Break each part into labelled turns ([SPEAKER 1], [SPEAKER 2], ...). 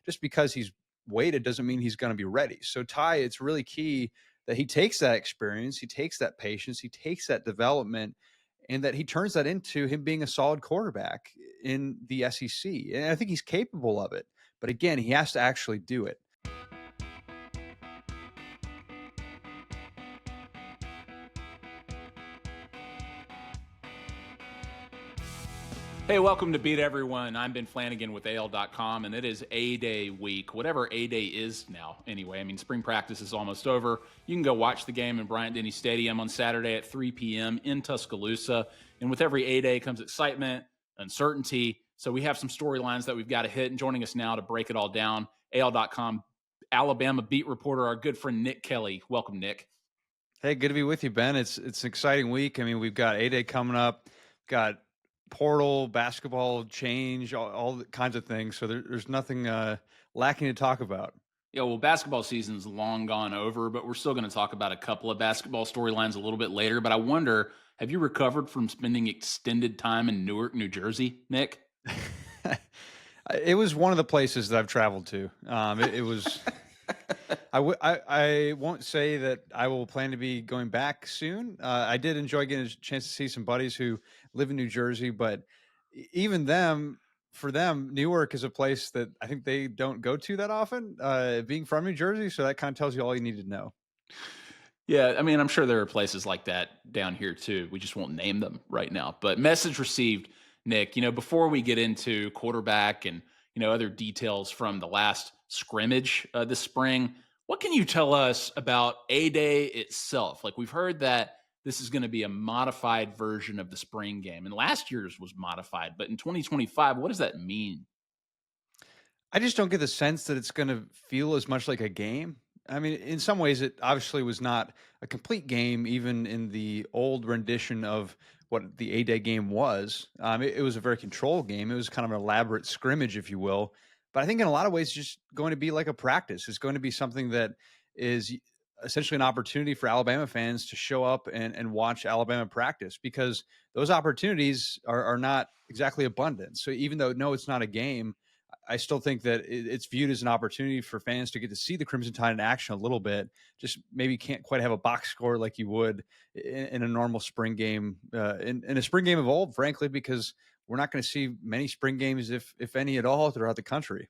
[SPEAKER 1] just because he's weighted doesn't mean he's going to be ready. So Ty, it's really key that he takes that experience, he takes that patience, he takes that development, and that he turns that into him being a solid quarterback in the SEC. And I think he's capable of it. But again, he has to actually do it.
[SPEAKER 2] Hey, welcome to Beat Everyone. I'm Ben Flanagan with AL.com, and it is A-Day week, whatever A-Day is now anyway. I mean, spring practice is almost over. You can go watch the game in Bryant-Denny Stadium on Saturday at 3 p.m. in Tuscaloosa. And with every A-Day comes excitement, uncertainty. So we have some storylines that we've got to hit. And joining us now to break it all down, AL.com Alabama beat reporter, our good friend Nick Kelly. Welcome, Nick.
[SPEAKER 1] Hey, good to be with you, Ben. It's an exciting week. I mean, we've got A-Day coming up, got portal, basketball change, all kinds of things. So there's nothing lacking to talk about.
[SPEAKER 2] Yeah, well, basketball season's long gone over, but we're still going to talk about a couple of basketball storylines a little bit later. But I wonder, have you recovered from spending extended time in Newark, New Jersey, Nick?
[SPEAKER 1] It was one of the places that I've traveled to. It was. I won't say that I will plan to be going back soon. I did enjoy getting a chance to see some buddies who live in New Jersey, but even for them, Newark is a place that I think they don't go to that often, being from New Jersey. So that kind of tells you all you need to know.
[SPEAKER 2] Yeah, I mean, I'm sure there are places like that down here too. We just won't name them right now. But message received, Nick, before we get into quarterback and, other details from the last scrimmage this spring, what can you tell us about A-Day itself? Like, we've heard that this is going to be a modified version of the spring game, and last year's was modified. But in 2025, what does that mean?
[SPEAKER 1] I just don't get the sense that it's going to feel as much like a game. I mean, in some ways, it obviously was not a complete game, even in the old rendition of what the A-Day game was. It was a very controlled game. It was kind of an elaborate scrimmage, if you will. But I think in a lot of ways, it's just going to be like a practice. It's going to be something that is essentially an opportunity for Alabama fans to show up and watch Alabama practice, because those opportunities are not exactly abundant. So even though, no, it's not a game, I still think that it's viewed as an opportunity for fans to get to see the Crimson Tide in action a little bit. Just maybe can't quite have a box score like you would in a normal spring game, in a spring game of old, frankly, because we're not going to see many spring games, if any at all, throughout the country.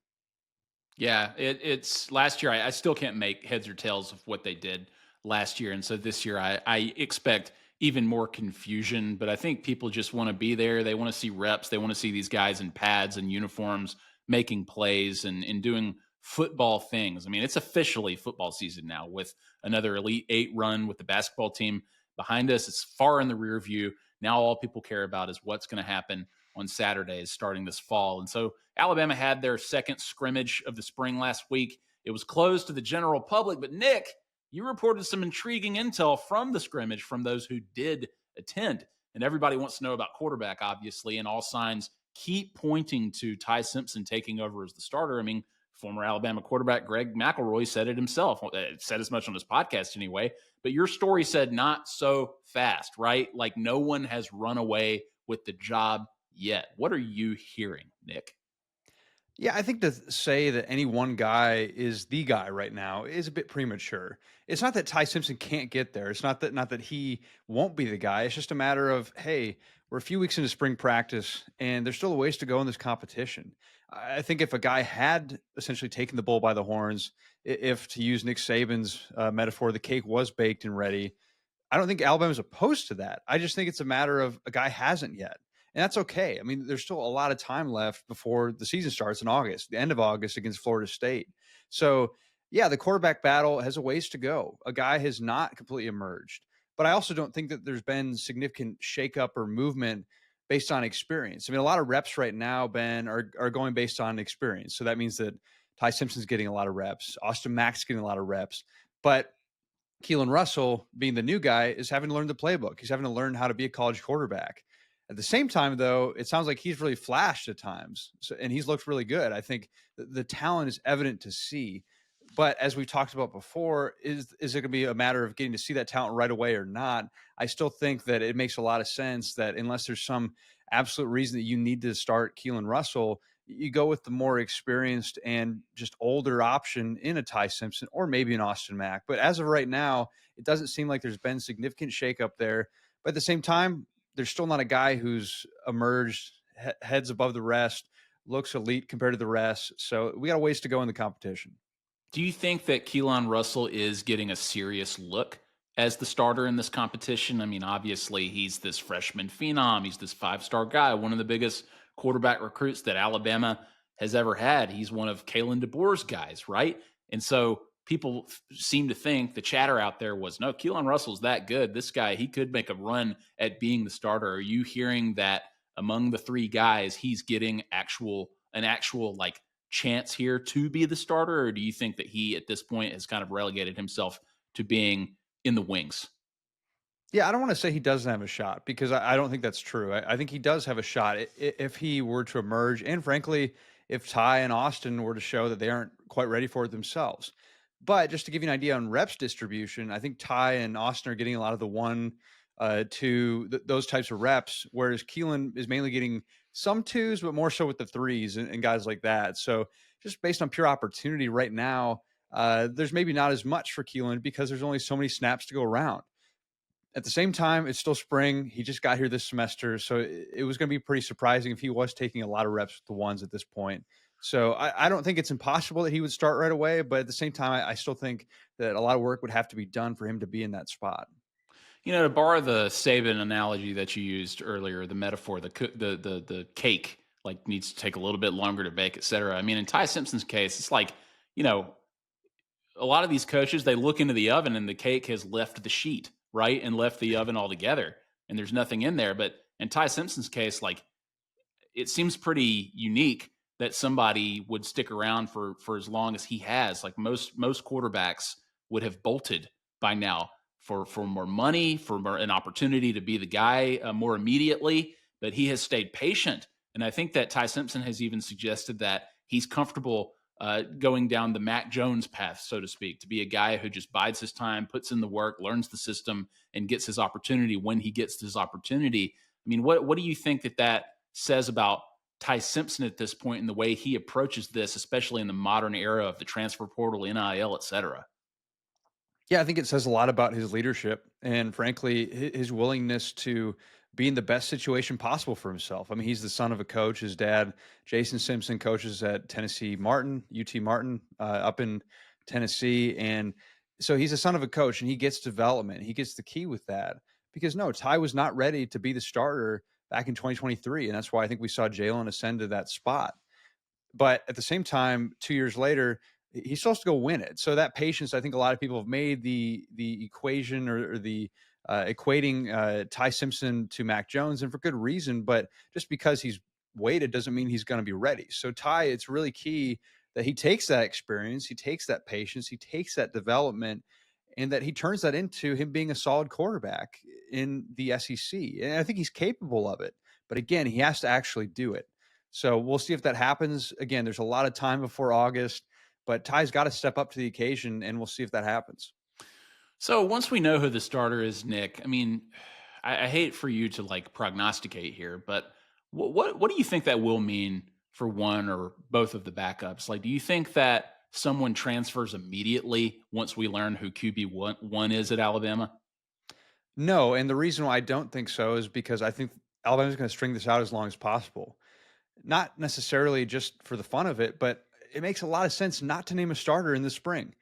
[SPEAKER 2] Yeah, it's last year. I still can't make heads or tails of what they did last year. And so this year, I expect even more confusion. But I think people just want to be there. They want to see reps. They want to see these guys in pads and uniforms making plays and doing football things. I mean, it's officially football season now with another Elite Eight run with the basketball team behind us. It's far in the rear view. Now all people care about is what's going to happen on Saturdays starting this fall. And so Alabama had their second scrimmage of the spring last week. It was closed to the general public, but Nick, you reported some intriguing intel from the scrimmage from those who did attend. And everybody wants to know about quarterback, obviously, and all signs keep pointing to Ty Simpson taking over as the starter. I mean, former Alabama quarterback Greg McElroy said it himself, said as much on his podcast anyway, but your story said not so fast, right? Like no one has run away with the job yet. What are you hearing, Nick?
[SPEAKER 1] Yeah, I think to say that any one guy is the guy right now is a bit premature. It's not that Ty Simpson can't get there. It's not that he won't be the guy. It's just a matter of, hey, we're a few weeks into spring practice and there's still a ways to go in this competition. I think if a guy had essentially taken the bull by the horns, if to use Nick Saban's metaphor, the cake was baked and ready, I don't think Alabama's opposed to that. I just think it's a matter of a guy hasn't yet. And that's okay. I mean, there's still a lot of time left before the season starts in August, the end of August against Florida State. So, yeah, the quarterback battle has a ways to go. A guy has not completely emerged. But I also don't think that there's been significant shakeup or movement based on experience. I mean, a lot of reps right now, Ben, are going based on experience. So that means that Ty Simpson's getting a lot of reps. Austin Mack's getting a lot of reps. But Keelon Russell, being the new guy, is having to learn the playbook. He's having to learn how to be a college quarterback. At the same time, though, it sounds like he's really flashed at times, and he's looked really good. I think the talent is evident to see. But as we talked about before, is it going to be a matter of getting to see that talent right away or not? I still think that it makes a lot of sense that unless there's some absolute reason that you need to start Keelon Russell, you go with the more experienced and just older option in a Ty Simpson or maybe an Austin Mack. But as of right now, it doesn't seem like there's been significant shakeup there. But at the same time, there's still not a guy who's emerged heads above the rest, looks elite compared to the rest. So we got a ways to go in the competition.
[SPEAKER 2] Do you think that Keelon Russell is getting a serious look as the starter in this competition? I mean, obviously, he's this freshman phenom. He's this five-star guy, one of the biggest quarterback recruits that Alabama has ever had. He's one of Kalen DeBoer's guys, right? And so people seem to think the chatter out there was, no, Keelon Russell's that good. This guy, he could make a run at being the starter. Are you hearing that among the three guys, he's getting an actual like chance here to be the starter, or do you think that he at this point has kind of relegated himself to being in the wings?
[SPEAKER 1] Yeah, I don't want to say he doesn't have a shot because I don't think that's true. I think he does have a shot if he were to emerge. And frankly, if Ty and Austin were to show that they aren't quite ready for it themselves. But just to give you an idea on reps distribution, I think Ty and Austin are getting a lot of the one, two, those types of reps, whereas Keelan is mainly getting some twos, but more so with the threes and guys like that. So just based on pure opportunity right now, there's maybe not as much for Keelan because there's only so many snaps to go around. At the same time, it's still spring. He just got here this semester, so it was going to be pretty surprising if he was taking a lot of reps with the ones at this point. So I don't think it's impossible that he would start right away, but at the same time, I still think that a lot of work would have to be done for him to be in that spot.
[SPEAKER 2] You know, to borrow the Saban analogy that you used earlier, the metaphor, the cake like needs to take a little bit longer to bake, et cetera. I mean, in Ty Simpson's case, it's like, you know, a lot of these coaches, they look into the oven and the cake has left the sheet, right? And left the oven altogether. And there's nothing in there. But in Ty Simpson's case, like it seems pretty unique that somebody would stick around for as long as he has. Like most quarterbacks would have bolted by now for more money, for more, an opportunity to be the guy more immediately. But he has stayed patient, and I think that Ty Simpson has even suggested that he's comfortable going down the Mac Jones path, so to speak, to be a guy who just bides his time, puts in the work, learns the system, and gets his opportunity when he gets his opportunity. I mean, what do you think that says about Ty Simpson at this point and the way he approaches this, especially in the modern era of the transfer portal, NIL, et cetera?
[SPEAKER 1] Yeah, I think it says a lot about his leadership and, frankly, his willingness to be in the best situation possible for himself. I mean, he's the son of a coach. His dad, Jason Simpson, coaches at Tennessee Martin, UT Martin, up in Tennessee, and so he's a son of a coach, and he gets development. He gets the key with that because no, Ty was not ready to be the starter back in 2023, and that's why I think we saw Jalen ascend to that spot. But at the same time, 2 years later, he's supposed to go win it. So that patience, I think a lot of people have made the equation or the equating Ty Simpson to Mac Jones, and for good reason. But just because he's waited doesn't mean he's going to be ready. So Ty, it's really key that he takes that experience, he takes that patience, he takes that development, and that he turns that into him being a solid quarterback in the SEC. And I think he's capable of it. But again, he has to actually do it. So we'll see if that happens. Again, there's a lot of time before August, but Ty's got to step up to the occasion, and we'll see if that happens.
[SPEAKER 2] So once we know who the starter is, Nick, I mean, I hate for you to like prognosticate here, but what do you think that will mean for one or both of the backups? Like, do you think that someone transfers immediately once we learn who QB one is at Alabama?
[SPEAKER 1] No, and the reason why I don't think so is because I think Alabama's going to string this out as long as possible. Not necessarily just for the fun of it, but it makes a lot of sense not to name a starter in the spring.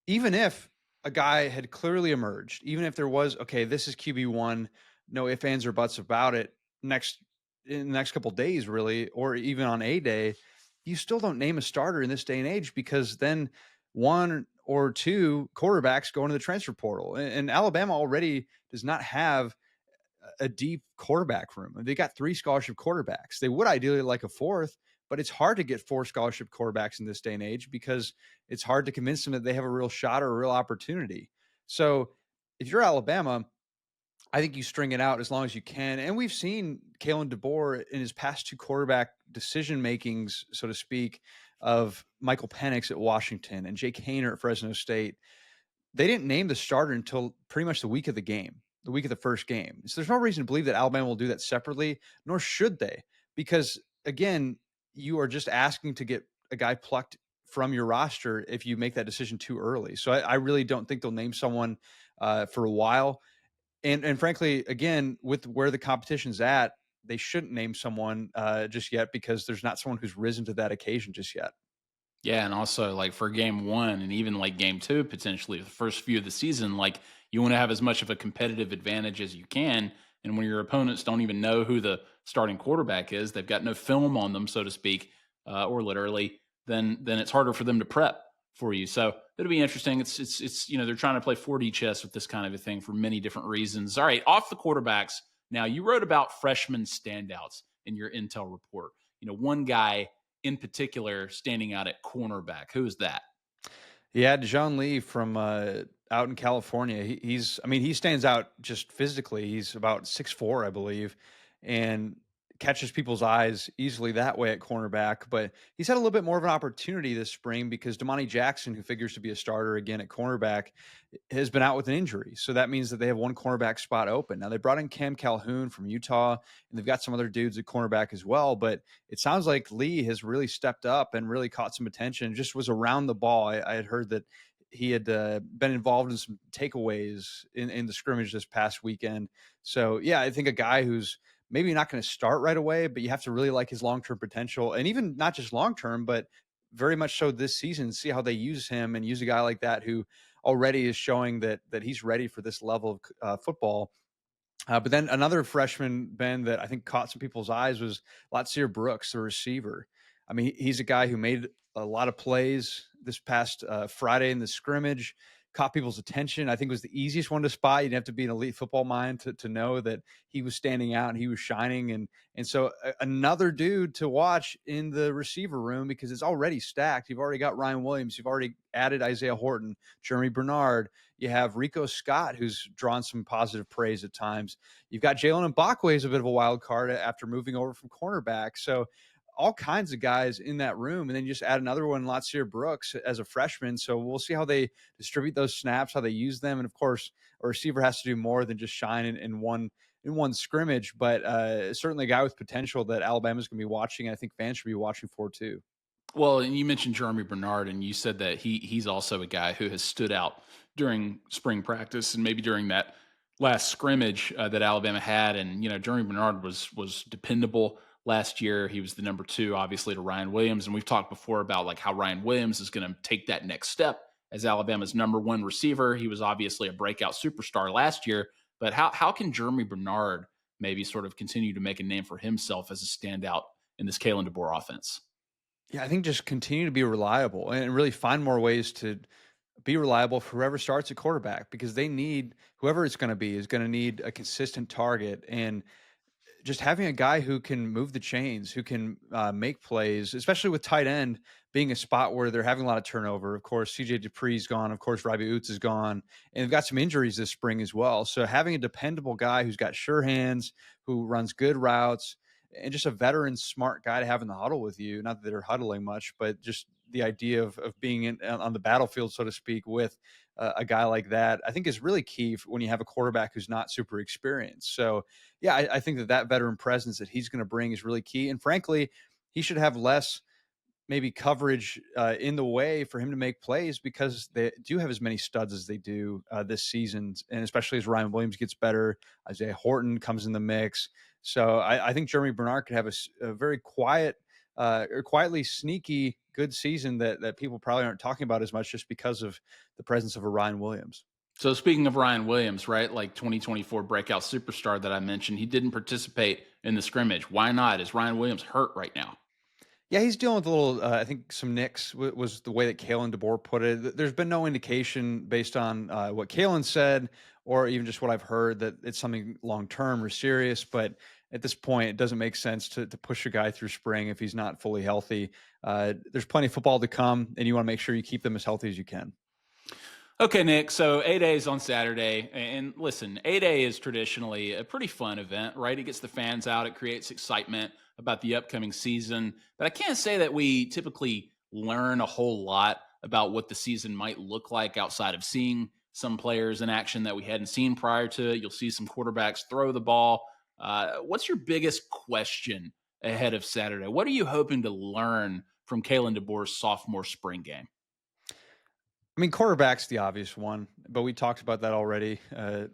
[SPEAKER 1] Even if a guy had clearly emerged, even if there was, okay, this is QB1, no ifs, ands, or buts about it, next in the next couple of days, really, or even on a day, you still don't name a starter in this day and age because then one or two quarterbacks go into the transfer portal. And Alabama already does not have a deep quarterback room. They got three scholarship quarterbacks. They would ideally like a fourth, but it's hard to get four scholarship quarterbacks in this day and age because it's hard to convince them that they have a real shot or a real opportunity. So if you're Alabama, I think you string it out as long as you can. And we've seen Kalen DeBoer in his past two quarterback decision makings, so to speak, of Michael Penix at Washington and Jake Hayner at Fresno State. They didn't name the starter until pretty much the week of the game, the week of the first game. So there's no reason to believe that Alabama will do that separately, nor should they, because again, you are just asking to get a guy plucked from your roster if you make that decision too early. So I really don't think they'll name someone for a while. And frankly, again, with where the competition's at, they shouldn't name someone just yet because there's not someone who's risen to that occasion just yet.
[SPEAKER 2] Yeah, and also like for game one and even like game two, potentially the first few of the season, like you want to have as much of a competitive advantage as you can. And when your opponents don't even know who the starting quarterback is, they've got no film on them, so to speak, or literally, then it's harder for them to prep for you. So it'll be interesting. It's they're trying to play 4D chess with this kind of a thing for many different reasons. All right, off the quarterbacks. Now you wrote about freshman standouts in your intel report. One guy in particular standing out at cornerback. Who's that?
[SPEAKER 1] Yeah, Dijon Lee from out in California. I mean, he stands out just physically. He's about 6'4", I believe, and catches people's eyes easily that way at cornerback. But he's had a little bit more of an opportunity this spring because Damani Jackson, who figures to be a starter again at cornerback, has been out with an injury. So that means that they have one cornerback spot open. Now they brought in Cam Calhoun from Utah, and they've got some other dudes at cornerback as well. But it sounds like Lee has really stepped up and really caught some attention. Just was around the ball. I had heard that he had been involved in some takeaways in the scrimmage this past weekend. So yeah, I think a guy who's maybe not going to start right away, but you have to really like his long term potential, and even not just long term, but very much so this season. See how they use him and use a guy like that who already is showing that he's ready for this level of football. But then another freshman, Ben, that I think caught some people's eyes was Latsier Brooks, the receiver. I mean, he's a guy who made a lot of plays this past Friday in the scrimmage, caught people's attention. I think was the easiest one to spot. You didn't have to be an elite football mind to know that he was standing out and he was shining. And so another dude to watch in the receiver room because it's already stacked. You've already got Ryan Williams. You've already added Isaiah Horton, Jeremy Bernard. You have Rico Scott, who's drawn some positive praise at times. You've got Jalen Mbakwe as a bit of a wild card after moving over from cornerback. So all kinds of guys in that room. And then you just add another one, Latsier Brooks, as a freshman. So we'll see how they distribute those snaps, how they use them. And of course, a receiver has to do more than just shine in one scrimmage, but certainly a guy with potential that Alabama's going to be watching. And I think fans should be watching for too.
[SPEAKER 2] Well, and you mentioned Jeremy Bernard, and you said that he's also a guy who has stood out during spring practice and maybe during that last scrimmage that Alabama had. And Jeremy Bernard was dependable last year. He was the number two, obviously, to Ryan Williams, and we've talked before about like how Ryan Williams is going to take that next step as Alabama's number one receiver. He was obviously a breakout superstar last year, but how can Jeremy Bernard maybe sort of continue to make a name for himself as a standout in this Kalen DeBoer offense?
[SPEAKER 1] Yeah, I think just continue to be reliable and really find more ways to be reliable for whoever starts at quarterback because they need whoever it's going to be is going to need a consistent target. And just having a guy who can move the chains, who can make plays, especially with tight end being a spot where they're having a lot of turnover. Of course, CJ Dupree's gone. Of course, Robbie Oots is gone. And they've got some injuries this spring as well. So having a dependable guy who's got sure hands, who runs good routes, and just a veteran, smart guy to have in the huddle with you. Not that they're huddling much, but just the idea of being on the battlefield, so to speak, with a guy like that, I think is really key when you have a quarterback who's not super experienced. So, yeah, I think that veteran presence that he's going to bring is really key. And frankly, he should have less maybe coverage in the way for him to make plays because they do have as many studs as they do this season, and especially as Ryan Williams gets better, Isaiah Horton comes in the mix. So I think Jeremy Bernard could have a very quiet or quietly sneaky good season that people probably aren't talking about as much just because of the presence of a Ryan Williams.
[SPEAKER 2] So speaking of Ryan Williams, right, like 2024 breakout superstar that I mentioned, he didn't participate in the scrimmage. Why not? Is Ryan Williams hurt right now?
[SPEAKER 1] Yeah, he's dealing with a little. I think some nicks was the way that Kalen DeBoer put it. There's been no indication based on what Kalen said, or even just what I've heard, that it's something long term or serious. But at this point, it doesn't make sense to push a guy through spring if he's not fully healthy. There's plenty of football to come, and you want to make sure you keep them as healthy as you can.
[SPEAKER 2] Okay, Nick. So A-Day is on Saturday. And listen, A-Day is traditionally a pretty fun event, right? It gets the fans out, it creates excitement about the upcoming season. But I can't say that we typically learn a whole lot about what the season might look like outside of seeing some players in action that we hadn't seen prior to it. You'll see some quarterbacks throw the ball. What's your biggest question ahead of Saturday. What are you hoping to learn from Kalen DeBoer's sophomore spring game?
[SPEAKER 1] I mean, quarterback's the obvious one, but we talked about that already,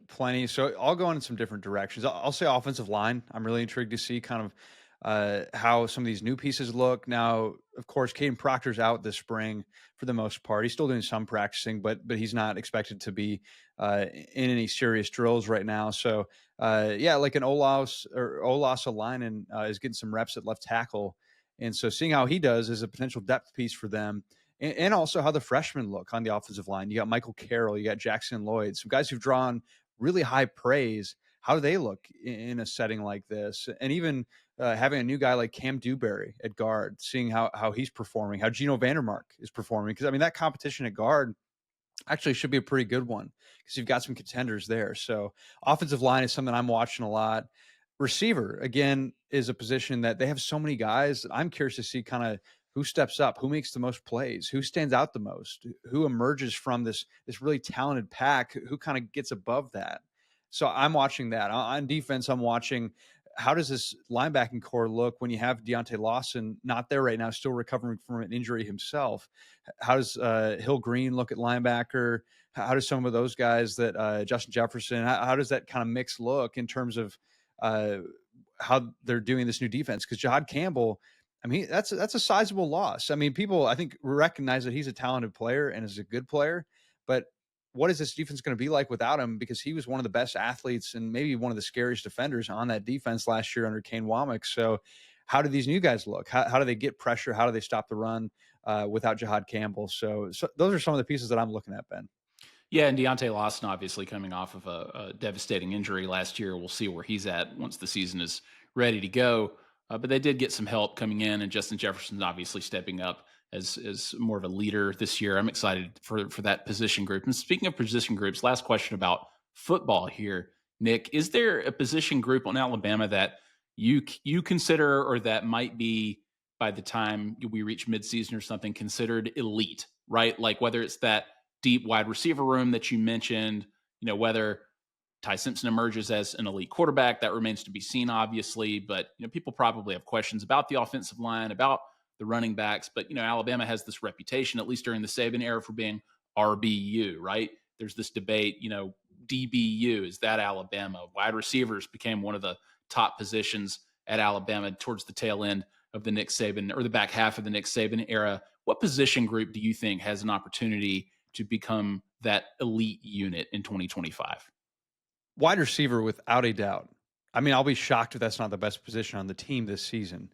[SPEAKER 1] plenty. So I'll go in some different directions. I'll say offensive line. I'm really intrigued to see kind of how some of these new pieces look. Now, of course, Caden Proctor's out this spring for the most part. He's still doing some practicing, but he's not expected to be in any serious drills right now. So yeah, like an Olas Alainen is getting some reps at left tackle, and so seeing how he does is a potential depth piece for them, and also how the freshmen look on the offensive line. You got Michael Carroll, you got Jackson Lloyd, some guys who've drawn really high praise. How do they look in a setting like this? And even having a new guy like Cam Dewberry at guard, seeing how he's performing, how Geno Vandermark is performing. Because I mean, that competition at guard actually should be a pretty good one because you've got some contenders there. So offensive line is something I'm watching a lot. Receiver, again, is a position that they have so many guys that I'm curious to see kind of who steps up, who makes the most plays, who stands out the most, who emerges from this really talented pack, who kind of gets above that. So I'm watching that. On defense, I'm watching how does this linebacking core look when you have Deontay Lawson not there right now, still recovering from an injury himself. How does Hill Green look at linebacker? How does some of those guys that Justin Jefferson? How does that kind of mix look in terms of uh, how they're doing this new defense? Because Jahad Campbell, I mean, that's a sizable loss. I mean, people I think recognize that he's a talented player and is a good player, but what is this defense going to be like without him? Because he was one of the best athletes and maybe one of the scariest defenders on that defense last year under Kane Womack. So, how do these new guys look? How do they get pressure? How do they stop the run without Jahad Campbell? So those are some of the pieces that I'm looking at, Ben.
[SPEAKER 2] Yeah, and Deontay Lawson obviously coming off of a devastating injury last year. We'll see where he's at once the season is ready to go. But they did get some help coming in, and Justin Jefferson's obviously stepping up as more of a leader this year. I'm excited for that position group. And speaking of position groups, last question about football here, Nick. Is there a position group on Alabama that you consider, or that might be by the time we reach midseason or something, considered elite? Right, like whether it's that deep wide receiver room that you mentioned, whether Ty Simpson emerges as an elite quarterback, that remains to be seen, obviously. But, people probably have questions about the offensive line, about the running backs. But, Alabama has this reputation, at least during the Saban era, for being RBU, right? There's this debate, DBU, is that Alabama? Wide receivers became one of the top positions at Alabama towards the tail end of the Nick Saban, or the back half of the Nick Saban era. What position group do you think has an opportunity to become that elite unit in 2025?
[SPEAKER 1] Wide receiver, without a doubt. I mean, I'll be shocked if that's not the best position on the team this season,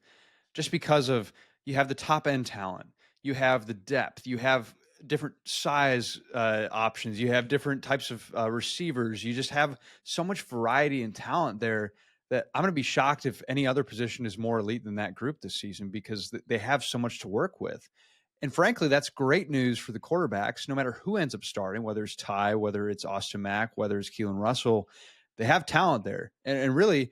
[SPEAKER 1] just because of you have the top end talent, you have the depth, you have different size options, you have different types of receivers. You just have so much variety and talent there that I'm going to be shocked if any other position is more elite than that group this season because they have so much to work with. And frankly, that's great news for the quarterbacks, no matter who ends up starting, whether it's Ty, whether it's Austin Mack, whether it's Keelan Russell. They have talent there. And really,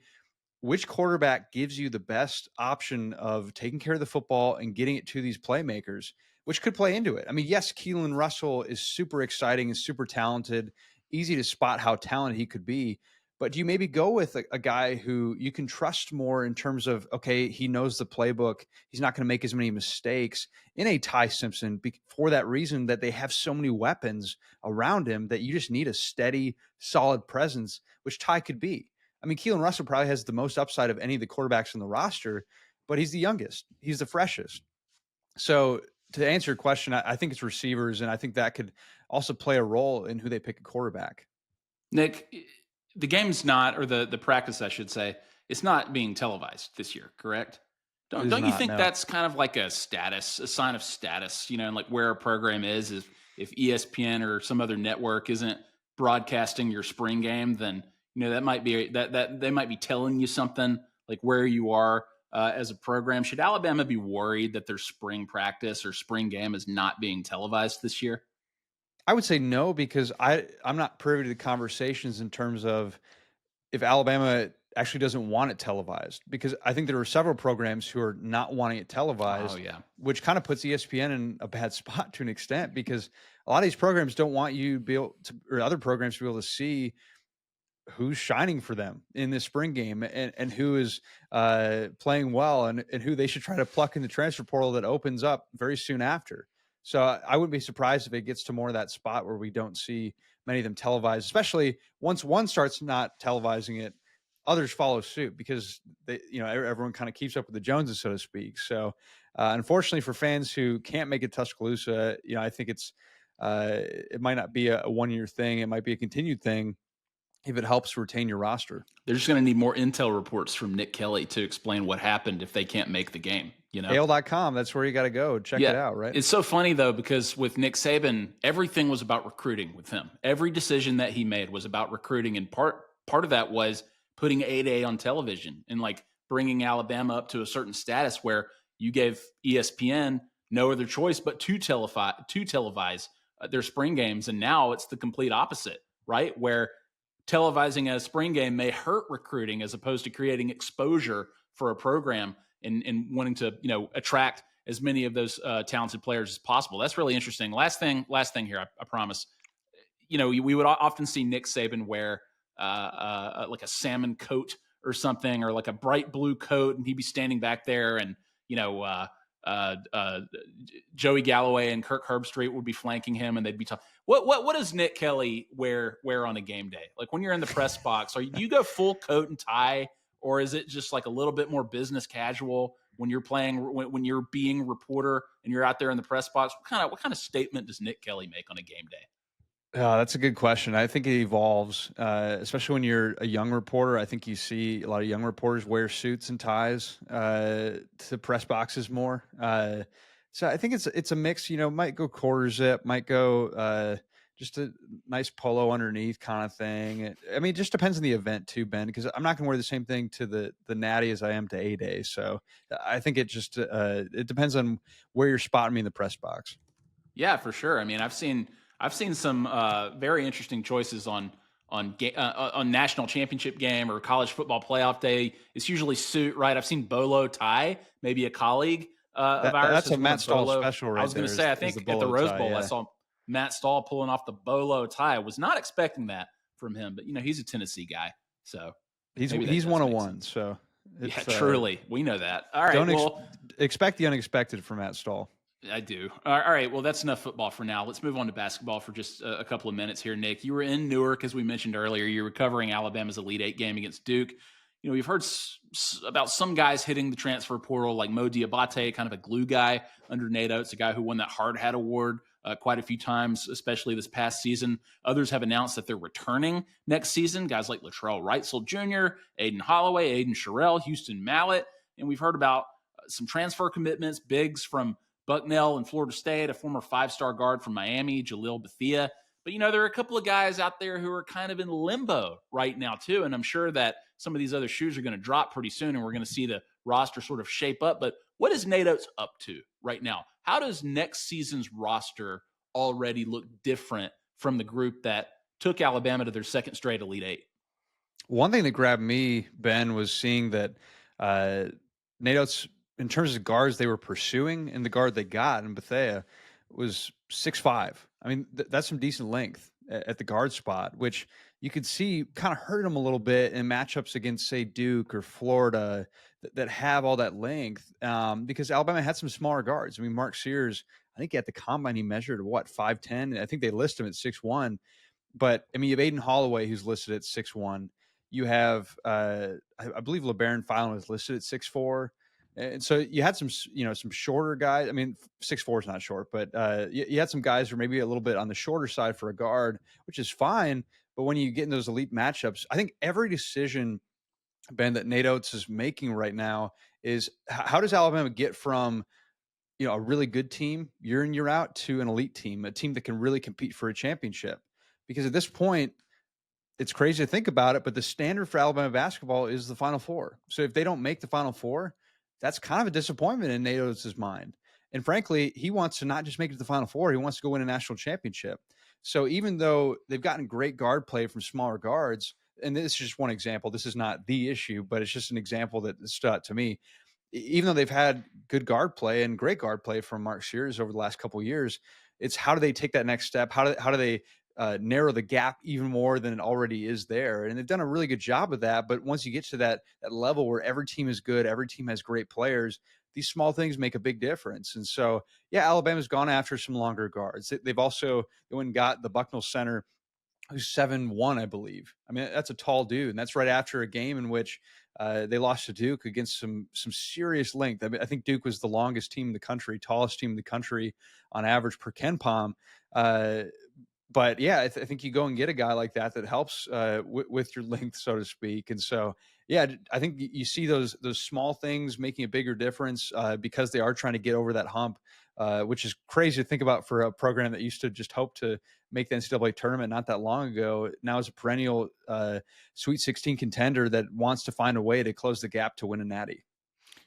[SPEAKER 1] which quarterback gives you the best option of taking care of the football and getting it to these playmakers, which could play into it? I mean, yes, Keelan Russell is super exciting and super talented, easy to spot how talented he could be. But do you maybe go with a guy who you can trust more in terms of, okay, he knows the playbook. He's not going to make as many mistakes in a Ty Simpson for that reason that they have so many weapons around him that you just need a steady, solid presence, which Ty could be. I mean, Keelan Russell probably has the most upside of any of the quarterbacks in the roster, but he's the youngest. He's the freshest. So to answer your question, I think it's receivers, and I think that could also play a role in who they pick a quarterback.
[SPEAKER 2] Nick, the game's not, or the practice, I should say, it's not being televised this year, correct?
[SPEAKER 1] It is
[SPEAKER 2] Don't you
[SPEAKER 1] not,
[SPEAKER 2] think
[SPEAKER 1] no.
[SPEAKER 2] that's kind of like a sign of status, and like where a program is if ESPN or some other network isn't broadcasting your spring game, then that might be that they might be telling you something like where you are as a program. Should Alabama be worried that their spring practice or spring game is not being televised this year?
[SPEAKER 1] I would say no because I'm not privy to the conversations in terms of if Alabama actually doesn't want it televised, because I think there are several programs who are not wanting it
[SPEAKER 2] Oh
[SPEAKER 1] televised,
[SPEAKER 2] yeah.
[SPEAKER 1] which kind of puts ESPN in a bad spot to an extent because a lot of these programs don't want you to be able to, or other programs to be able to see who's shining for them in this spring game, and who is playing well, and who they should try to pluck in the transfer portal that opens up very soon after. So I wouldn't be surprised if it gets to more of that spot where we don't see many of them televised, especially once one starts not televising it, others follow suit because everyone kind of keeps up with the Joneses, so to speak. So unfortunately for fans who can't make it Tuscaloosa, I think it might not be a 1 year thing. It might be a continued thing if it helps retain your roster.
[SPEAKER 2] They're just going to need more intel reports from Nick Kelly to explain what happened if they can't make the game, you know?
[SPEAKER 1] AL.com, that's where you got to go. Check
[SPEAKER 2] Yeah.
[SPEAKER 1] it out, right?
[SPEAKER 2] It's so funny though, because with Nick Saban, everything was about recruiting with him. Every decision that he made was about recruiting. And part of that was putting 8A on television and like bringing Alabama up to a certain status where you gave ESPN no other choice but to televise their spring games. And now it's the complete opposite, right? Where televising a spring game may hurt recruiting as opposed to creating exposure for a program and wanting to attract as many of those talented players as possible. That's really interesting. Last thing here, I promise. We would often see Nick Saban wear like a salmon coat or something, or like a bright blue coat, and he'd be standing back there, and you know, uh, uh, Joey Galloway and Kirk Herbstreit would be flanking him, and they'd be talking. What does Nick Kelly wear on a game day? Like when you're in the press box, do you go full coat and tie, or is it just like a little bit more business casual when you're playing when you're being a reporter and you're out there in the press box? What kind of statement does Nick Kelly make on a game day?
[SPEAKER 1] That's a good question. I think it evolves, especially when you're a young reporter. I think you see a lot of young reporters wear suits and ties to press boxes more. So I think it's a mix. Might go quarter zip, might go just a nice polo underneath kind of thing. I mean, it just depends on the event too, Ben. Because I'm not going to wear the same thing to the Natty as I am to A-Day. So I think it depends on where you're spotting me in the press box.
[SPEAKER 2] Yeah, for sure. I mean, I've seen some very interesting choices on national championship game or college football playoff day. It's usually suit, right? I've seen bolo tie. Maybe a colleague of ours
[SPEAKER 1] That's
[SPEAKER 2] has
[SPEAKER 1] a
[SPEAKER 2] worn a
[SPEAKER 1] Matt Stahl
[SPEAKER 2] bolo.
[SPEAKER 1] special
[SPEAKER 2] I
[SPEAKER 1] right
[SPEAKER 2] was going
[SPEAKER 1] there.
[SPEAKER 2] to say, I
[SPEAKER 1] Is the
[SPEAKER 2] think at the
[SPEAKER 1] bolo
[SPEAKER 2] Rose
[SPEAKER 1] tie?
[SPEAKER 2] Bowl, I
[SPEAKER 1] Yeah.
[SPEAKER 2] saw Matt Stahl pulling off the bolo tie. I was not expecting that from him, but he's a Tennessee guy, so maybe that
[SPEAKER 1] He's
[SPEAKER 2] does
[SPEAKER 1] one on
[SPEAKER 2] make
[SPEAKER 1] one,
[SPEAKER 2] sense.
[SPEAKER 1] so
[SPEAKER 2] Yeah,
[SPEAKER 1] it's
[SPEAKER 2] truly, we know that. All right,
[SPEAKER 1] don't
[SPEAKER 2] well,
[SPEAKER 1] expect the unexpected from Matt Stahl.
[SPEAKER 2] I do. All right. Well, that's enough football for now. Let's move on to basketball for just a couple of minutes here, Nick. You were in Newark, as we mentioned earlier. You're recovering Alabama's Elite Eight game against Duke. We've heard about some guys hitting the transfer portal, like Mo Diabate, kind of a glue guy under Nate Oates, a guy who won that Hard Hat Award quite a few times, especially this past season. Others have announced that they're returning next season. Guys like Latrell Wrightsell Jr., Aiden Holloway, Aiden Sherrill, Houston Mallett. And we've heard about some transfer commitments, bigs from Bucknell in Florida State, a former five-star guard from Miami, Jalil Bethia. But, there are a couple of guys out there who are kind of in limbo right now, too. And I'm sure that some of these other shoes are going to drop pretty soon, and we're going to see the roster sort of shape up. But what is Nate Oates up to right now? How does next season's roster already look different from the group that took Alabama to their second straight Elite Eight?
[SPEAKER 1] One thing that grabbed me, Ben, was seeing that uh, Nate Oates, in terms of guards they were pursuing, and the guard they got in Bethea was 6'5". I mean, that's some decent length at the guard spot, which you could see kind of hurt him a little bit in matchups against, say, Duke or Florida that have all that length, because Alabama had some smaller guards. I mean, Mark Sears, I think at the combine he measured what, 5'10". I think they list him at 6'1". But I mean, you have Aiden Holloway who's listed at 6'1". You have, I believe, LeBaron Fallon is listed at 6'4". And so you had some shorter guys. I mean, 6'4" is not short, but you had some guys who are maybe a little bit on the shorter side for a guard, which is fine. But when you get in those elite matchups, I think every decision, Ben, that Nate Oates is making right now is how does Alabama get from a really good team year in year out to an elite team, a team that can really compete for a championship? Because at this point, it's crazy to think about it, but the standard for Alabama basketball is the Final Four. So if they don't make the Final Four, that's kind of a disappointment in Nate Oates' mind. And frankly, he wants to not just make it to the Final Four, he wants to go win a national championship. So even though they've gotten great guard play from smaller guards, and this is just one example, this is not the issue, but it's just an example that stood out to me. Even though they've had good guard play and great guard play from Mark Sears over the last couple of years, it's how do they take that next step? How do they narrow the gap even more than it already is there. And they've done a really good job of that. But once you get to that level where every team is good, every team has great players, these small things make a big difference. And so, yeah, Alabama's gone after some longer guards. They've also they went and got the Bucknell center who's 7'1", I believe. I mean, that's a tall dude, and that's right after a game in which they lost to Duke against some serious length. I mean, I think Duke was the longest team in the country, tallest team in the country on average per Ken Palm. Uh, but yeah, I think you go and get a guy like that that helps with your length, so to speak. And so, yeah, I think you see those small things making a bigger difference because they are trying to get over that hump, which is crazy to think about for a program that used to just hope to make the NCAA tournament not that long ago. Now is a perennial Sweet 16 contender that wants to find a way to close the gap to win a natty.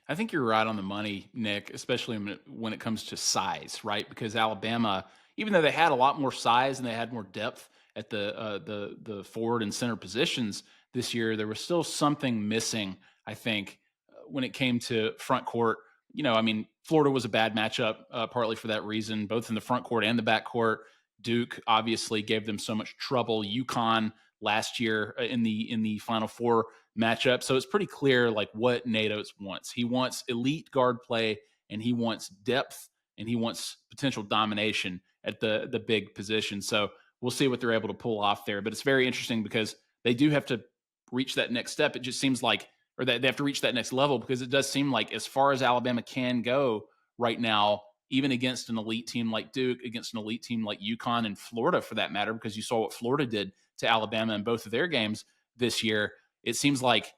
[SPEAKER 2] I think you're right on the money, Nick, especially when it comes to size, right? Because Alabama, even though they had a lot more size and they had more depth at the forward and center positions this year, there was still something missing. I think when it came to front court. I mean, Florida was a bad matchup, partly for that reason, both in the front court and the back court. Duke obviously gave them so much trouble. UConn last year in the Final Four matchup. So it's pretty clear like what Nate Oates wants. He wants elite guard play, and he wants depth, and he wants potential domination at the big position. So we'll see what they're able to pull off there. But it's very interesting because they do have to reach that next step. It just seems like, or that they have to reach that next level, because it does seem like as far as Alabama can go right now, even against an elite team like Duke, against an elite team like UConn and Florida for that matter, because you saw what Florida did to Alabama in both of their games this year. It seems like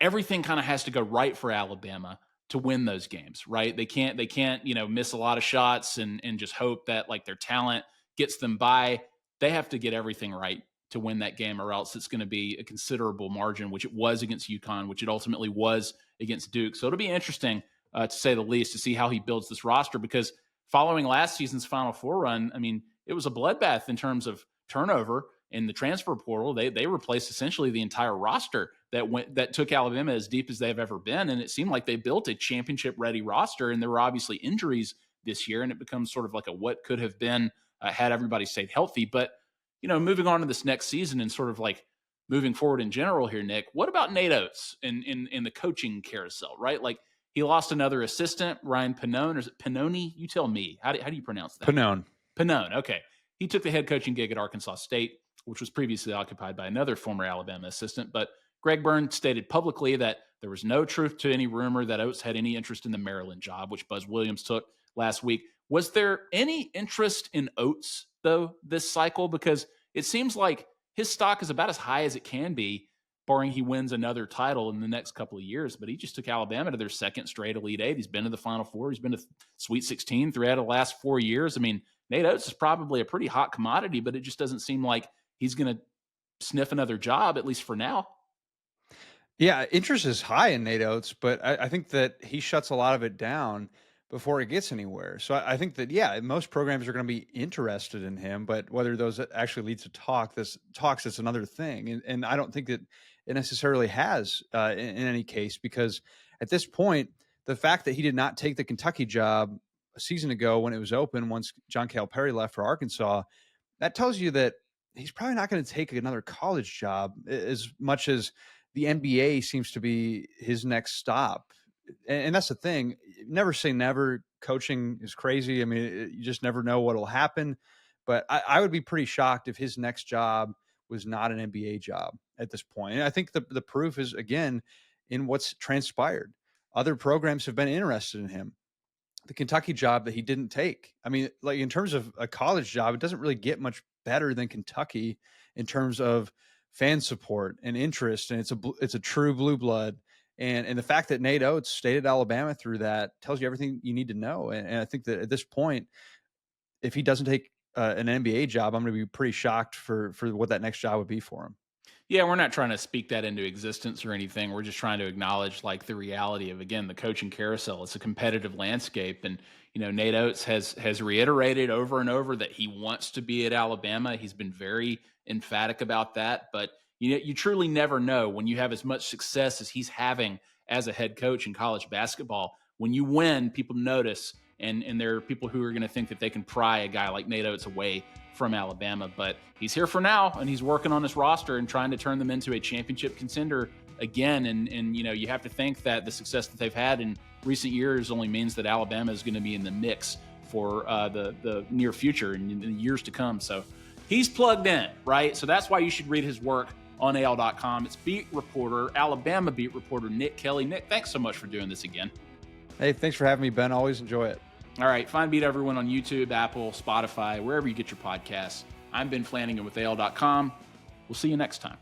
[SPEAKER 2] everything kind of has to go right for Alabama to win those games, right? They can't, miss a lot of shots and just hope that like their talent gets them by. They have to get everything right to win that game, or else it's going to be a considerable margin, which it was against UConn, which it ultimately was against Duke. So it'll be interesting, to say the least, to see how he builds this roster, because following last season's Final Four run, I mean, it was a bloodbath in terms of turnover in the transfer portal. They replaced essentially the entire roster that took Alabama as deep as they've ever been, and it seemed like they built a championship ready roster. And there were obviously injuries this year, and it becomes sort of like a what could have been, had everybody stayed healthy. But moving on to this next season and sort of like moving forward in general here, Nick, what about Nate Oates in the coaching carousel, right? Like he lost another assistant, Ryan Pannone, or is it Pannone? You tell me. How do you pronounce that?
[SPEAKER 1] Panone.
[SPEAKER 2] Pannone. Okay. He took the head coaching gig at Arkansas State, which was previously occupied by another former Alabama assistant. But Greg Byrne stated publicly that there was no truth to any rumor that Oates had any interest in the Maryland job, which Buzz Williams took last week. Was there any interest in Oates, though, this cycle? Because it seems like his stock is about as high as it can be, barring he wins another title in the next couple of years. But he just took Alabama to their second straight Elite Eight. He's been to the Final Four. He's been to Sweet 16 3 out of the last 4 years. I mean, Nate Oates is probably a pretty hot commodity, but it just doesn't seem like he's going to sniff another job, at least for now.
[SPEAKER 1] Yeah, interest is high in Nate Oates, but I think that he shuts a lot of it down before it gets anywhere. So I think that yeah, most programs are going to be interested in him, but whether those actually leads to talks, is another thing. And I don't think that it necessarily has in any case, because at this point, the fact that he did not take the Kentucky job a season ago when it was open, once John Calipari left for Arkansas, that tells you that he's probably not going to take another college job as much as the NBA seems to be his next stop. And that's the thing. Never say never. Coaching is crazy. I mean, you just never know what'll happen. But I would be pretty shocked if his next job was not an NBA job at this point. And I think the proof is, again, in what's transpired. Other programs have been interested in him. The Kentucky job that he didn't take. I mean, like in terms of a college job, it doesn't really get much better than Kentucky in terms of fan support and interest, and it's a true blue blood. And the fact that Nate Oates stayed at Alabama through that tells you everything you need to know. And I think that at this point, if he doesn't take an NBA job, I'm going to be pretty shocked for what that next job would be for him.
[SPEAKER 2] Yeah, we're not trying to speak that into existence or anything. We're just trying to acknowledge like the reality of, again, the coaching carousel. It's a competitive landscape, and Nate Oates has reiterated over and over that he wants to be at Alabama. He's been very emphatic about that, but you truly never know when you have as much success as he's having as a head coach in college basketball. When you win, people notice, and there are people who are going to think that they can pry a guy like Nate Oates away from Alabama. But he's here for now, and he's working on his roster and trying to turn them into a championship contender again. And you have to think that the success that they've had in recent years only means that Alabama is going to be in the mix for the near future and in the years to come. So he's plugged in, right? So that's why you should read his work on AL.com. It's beat reporter, Alabama beat reporter Nick Kelly. Nick, thanks so much for doing this again.
[SPEAKER 1] Hey, thanks for having me, Ben. Always enjoy it.
[SPEAKER 2] All right, find Beat Everyone on YouTube, Apple, Spotify, wherever you get your podcasts. I'm Ben Flanagan with AL.com. We'll see you next time.